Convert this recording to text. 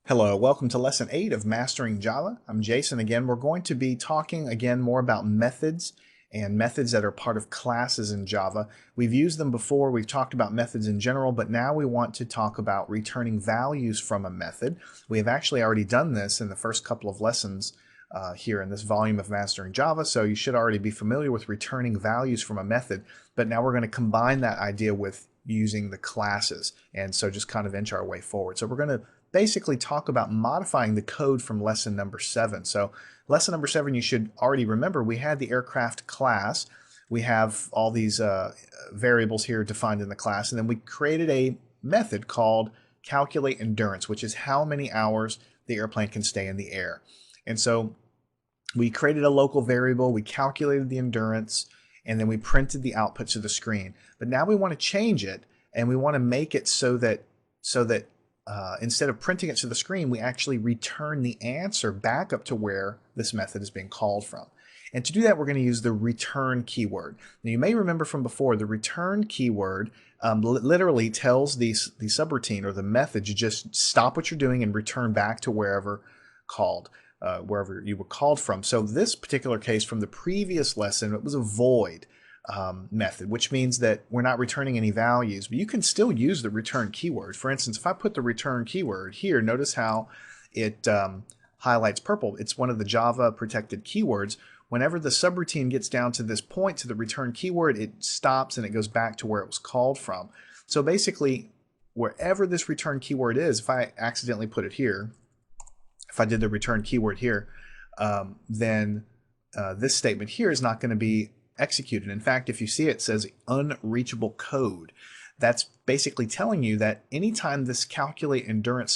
Hello, welcome to Lesson 8 of Mastering Java. I'm Jason again. We're going to be talking again more about methods and methods that are part of classes in Java. We've used them before, we've talked about methods in general, but now we want to talk about returning values from a method. We have actually already done this in the first couple of lessons here in this volume of Mastering Java, so you should already be familiar with returning values from a method, but now we're going to combine that idea with using the classes, and so just kind of inch our way forward. So we're going to basically talk about modifying the code from lesson number 7. So lesson number 7, you should already remember, we had the aircraft class. We have all these variables here defined in the class, and then we created a method called calculate endurance, which is how many hours the airplane can stay in the air. And so we created a local variable, we calculated the endurance, and then we printed the output to the screen. But now we want to change it, and we want to make it so that instead of printing it to the screen, we actually return the answer back up to where this method is being called from. And to do that, we're going to use the return keyword. Now, you may remember from before, the return keyword literally tells the subroutine or the method to just stop what you're doing and return back to wherever you were called from. So this particular case from the previous lesson, it was a void method, which means that we're not returning any values, but you can still use the return keyword. For instance, if I put the return keyword here, notice how it highlights purple. It's one of the Java protected keywords. Whenever the subroutine gets down to this point to the return keyword, it stops and it goes back to where it was called from. So basically, wherever this return keyword is, if I accidentally put it here, if I did the return keyword here, then this statement here is not going to be executed. In fact, if you see it says unreachable code, that's basically telling you that anytime this calculate endurance